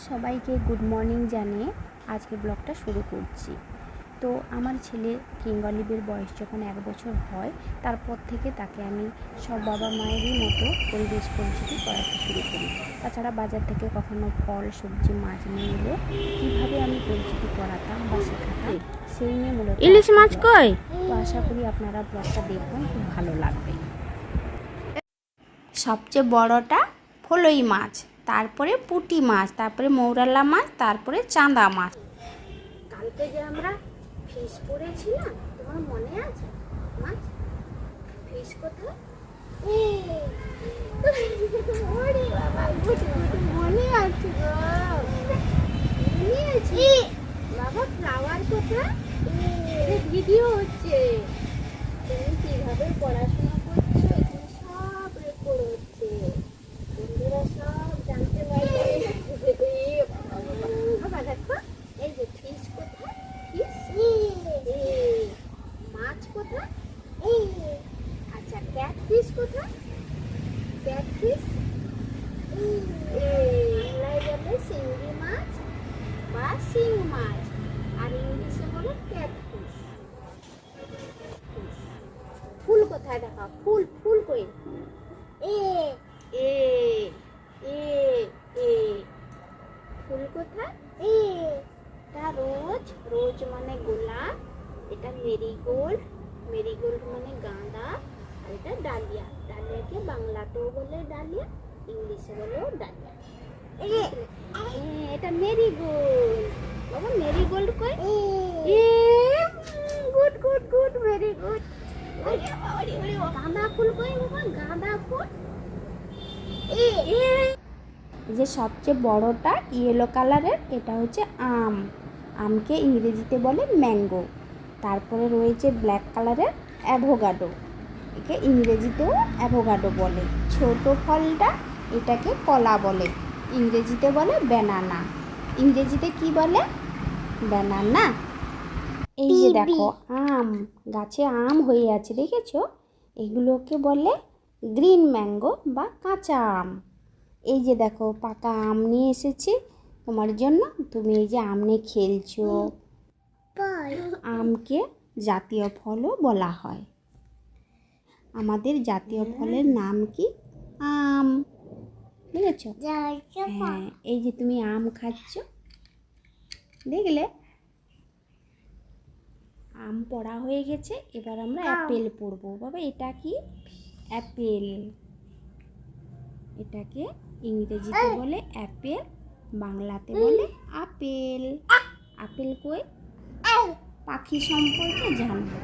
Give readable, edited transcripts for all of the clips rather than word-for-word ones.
সবাইকে good morning জানিয়ে আজকে ব্লগটা শুরু করছি। তো আমার ছেলে কিংগলিবের বয়স যখন 1 বছর হয় তারপর থেকে তাকে আমি সব বাবা মায়েরই মতো পরিবেশ পরিচিতি করাতে শুরু করি। তাছাড়া বাজার থেকে কখনো ফল সবজি মাছ নিয়ে এলে কীভাবে আমি পরিচিতি করাতাম বা শেখাতাম সেই নিয়ে মূলত ইলিশ মাছ কই। তো আশা করি আপনারা ব্লগটা দেখবেন, খুব ভালো লাগবে। সবচেয়ে বড়টা ফলই মাছ, তারপরে পুঁটি মাছ, তারপরে মৌরালা মাছ, তারপরে চাঁদা মাছ। কালকে যে আমরা ফিশ করেছিলাম তোমার মনে আছে? মাছ ফিশ কোথায়? ওরে বাবা, মনে আছে গো, মনে আছে বাবা। ফ্লাওয়ার কোথায়? ভিডিও হচ্ছে। তুমি কিভাবে পড়াশোনা করছো এখানে সব রেকর্ড হচ্ছে, বন্ধুরা সব জানতে পারবে। বাবা দেখো, এই যে ফিশ কোথায়? ফিশ মাছ কোথায়? আচ্ছা, ক্যাটফিশ কোথায়? ক্যাটফিশ বলে চিংড়ি মাছ বা শিং মাছ, আর ইংলিশে বলে ক্যাটফিশ। ফুল কোথায় দেখা? ফুল ফুল কই? এ এ এ এ ফুল কোথায়? এটা রোজ, রোজ মানে গোলাপ, এটা মেরিগোল্ড, মেরিগোল্ড মানে গাঁদা, আর এটা ডালিয়া, ডালিয়াকে বাংলাতেও বলে ডালিয়া, ইংলিশে বলেও ডালিয়া। এটা মেরিগোল্ড। বাবা মেরিগোল্ড কই? Good good good, very good. গাঁদা ফুল কই বাবা? গাঁদা ফুল যে সবচেয়ে বড়টা ইয়েলো কালারের, এটা হচ্ছে আম, আমকে ইংরেজিতে বলে ম্যাঙ্গো। তারপরে রয়েছে ব্ল্যাক কালারের অ্যাভোকাডো, একে ইংরেজিতেও অ্যাভোকাডো বলে। ছোট ফলটা এটাকে কলা বলে, ইংরেজিতে বলে ব্যানানা। ইংরেজিতে কি বলে? ব্যানানা। এই যে দেখো আম, গাছে আম হয়ে আছে, দেখেছো? এগুলোকে বলে গ্রিন ম্যাঙ্গো বা কাঁচা আম। এই যে দেখো পাকা আম নিয়ে এসেছি তোমার জন্য, তুমি এই যে আম নিয়ে খেলছো। আমকে জাতীয় ফলও বলা হয়। আমাদের জাতীয় ফলের নাম কি? আম। বুঝেছ? হ্যাঁ, এই যে তুমি আম খাচ্ছ, দেখলে? আম পড়া হয়ে গেছে, এবার আমরা অ্যাপেল পড়বো। বাবা এটা কি? অ্যাপেল। এটাকে ইংরেজিতে বলে অ্যাপেল, বাংলাতে বলে আপেল। আপেল কই? পাখি সম্পর্কে জানবো।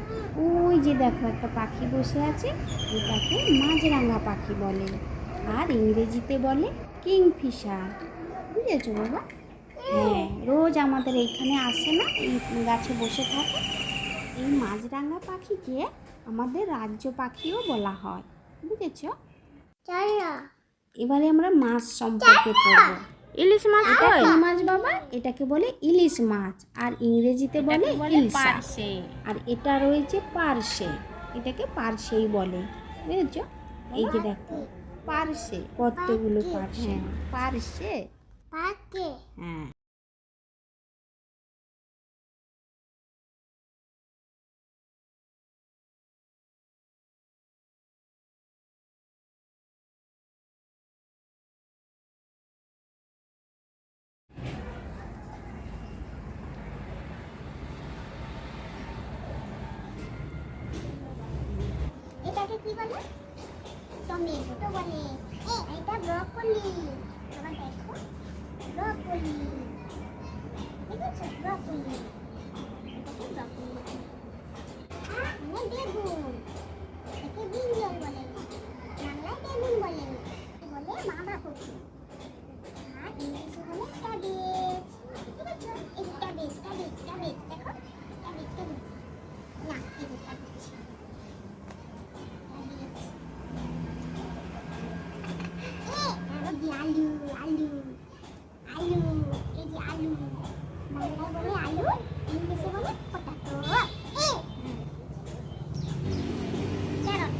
ওই যে দেখো একটা পাখি বসে আছে, এটাকে মাছরাঙা পাখি বলে, আর ইংরেজিতে বলে কিংফিশার। বুঝেছো বাবা? হ্যাঁ, রোজ আমাদের এইখানে আসে না, এই গাছে বসে থাকে। এই মাছরাঙা পাখিকে আমাদের রাজ্য পাখিও বলা হয়। বুঝেছো? এবারে আমরা মাছ সম্পর্কে পড়ব। ইলিশ মাছ এটা কই? কি মাছ বাবা? এটাকে বলে ইলিশ মাছ, আর ইংরেজিতে বলে ইলসা। আর এটা রয়েছে পার্শে, এটাকে পার্শেই বলে। বুঝেছো? এই যে দেখো পার্শে, কতগুলো পার্শে। পার্শে, হ্যাঁ। এটাকে কি বলে? টমেটো তো বলে। এটা ব্রকলি। তোমরা দেখো ব্রকলি, দেখেছো? ব্রকলি, এটাকে ব্রকলি। বেগুন, এটাকে ব্রিঞ্জল বলে, বাংলায় বেগুন বলে, বলে বাঁধাকপি, আর ইংলিশে বলে ক্যাবেজ। দেখেছো? এই ক্যাবেজ ক্যাবেজ ক্যাবেজ, দেখো ক্যাবেজ ক্যাবেজ, না এই যে ক্যাবেজ। আলু আলু আলু, এই যে আলু, বাংলায় বলে আলু, ইংলিশে বলে পটাটো। ক্যারট,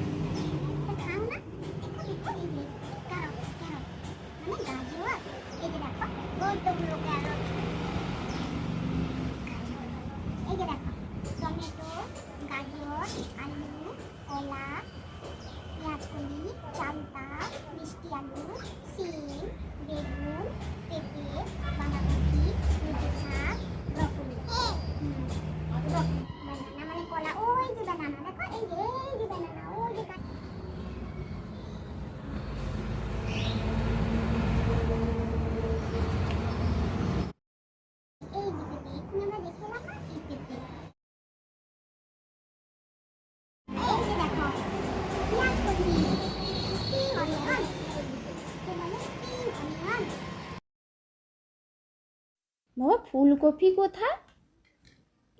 বাবা ফুলকপি কোথায়?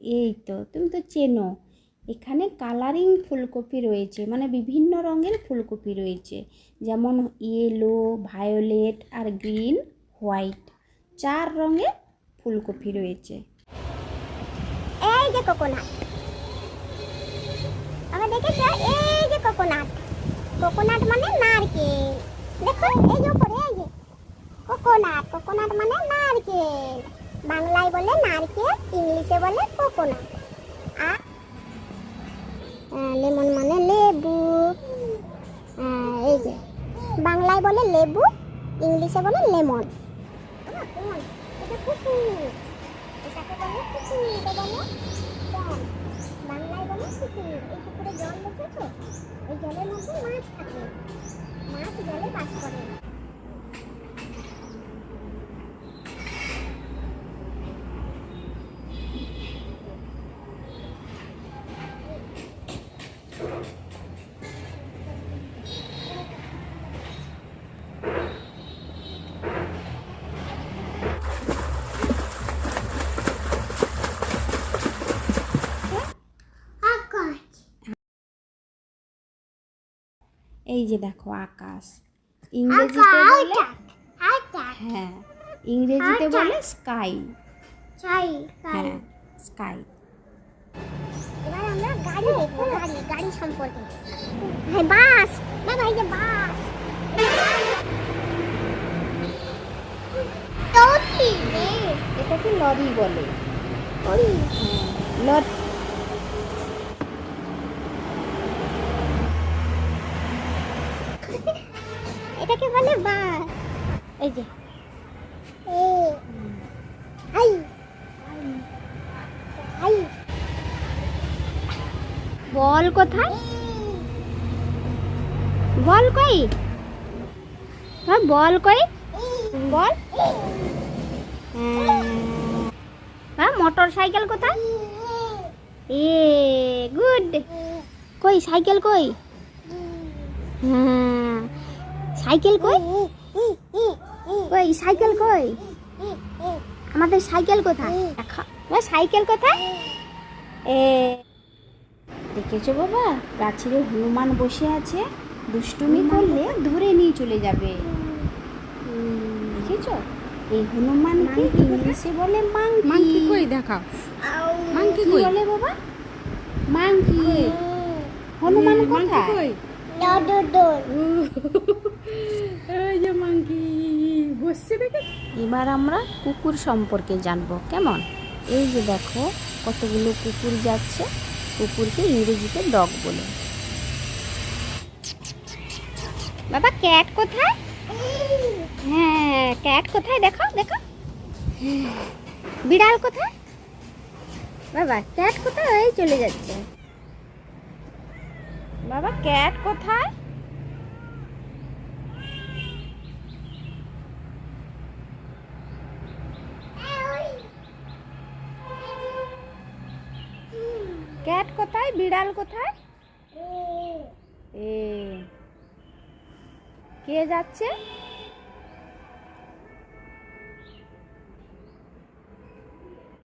এই তো, তুমি তো চেনো। এখানে কালারিং ফুলকপি রয়েছে, মানে বিভিন্ন রঙের ফুলকপি রয়েছে, যেমন ইয়েলো, ভায়োলেট আর গ্রিন, হোয়াইট, 4 রঙের ফুলকপি রয়েছে। এই যে কোকোনাট, আবার দেখেছো? এই যে কোকোনাট, কোকোনাট মানে নারকেল। দেখো এই যে উপরে এই যে কোকোনাট, কোকোনাট মানে নারকেল। বাংলায় বলে নারকেল, ইংলিশে বলে কোকোনাট। আর লেমন মানে লেবু। এই যে বাংলায় বলে লেবু, ইংলিশে বলে লেমন। এটা কুকুর, এটাকে বলে কুকুর, এটা বলে ডগ। বাংলায় বলে কুকুর। এই পুকুরে জল দেখেছো? এই জলের মধ্যে মাছ থাকে, মাছ জলে বাস করে। আকাশ, এই যে দেখো আকাশ, ইংরেজিতে বলে, আকাশ, হ্যাঁ ইংরেজিতে বলে স্কাই। চাই, হ্যাঁ স্কাই। এবার আমরা গাড়ি দেখবো, গাড়ি, গাড়ি সম্পর্কে। হ্যাঁ বাস, বাবা এই যে বাস। লরি, এটাকে লরি বলে। Lorry, lorry. এটাকে বলে বাস। এই যে হাই, হাই, বল কোথায়? বল কই? হ্যাঁ বল কই? বল। হ্যাঁ মোটর সাইকেল কোথায়? A good. কই সাইকেল কই? হ্যাঁ সাইকেল কই? কই সাইকেল কই? আমাদের সাইকেল কোথায়? দেখা সাইকেল কোথায়? এ দেখেছো বাবা, প্রাচীরে হনুমান বসে আছে, দুষ্টুমি করলে ধরে নিয়ে চলে যাবে। দেখেছো? এই হনুমানকে ইংলিশে বলে মাংকি। মাংকি কই দেখাও। মাংকি কি কই? বলে বাবা? মাংকি। হনুমান কোথায়? ডডডর, এই যে মাংকি বসছে দেখে। এবার আমরা কুকুর সম্পর্কে জানবো, কেমন? এই যে দেখো কতগুলো কুকুর যাচ্ছে, কুকুরকে ইংরেজিতে ডগ বলে। বাবা ক্যাট কোথায়? হ্যাঁ ক্যাট কোথায় দেখো দেখো। বিড়াল কোথায়? বাবা ক্যাট কোথায়? এই চলে যাচ্ছে। বাবা ক্যাট কোথায়? ক্যাট কোথায়? বিড়াল কোথায়? এ কে যাচ্ছে?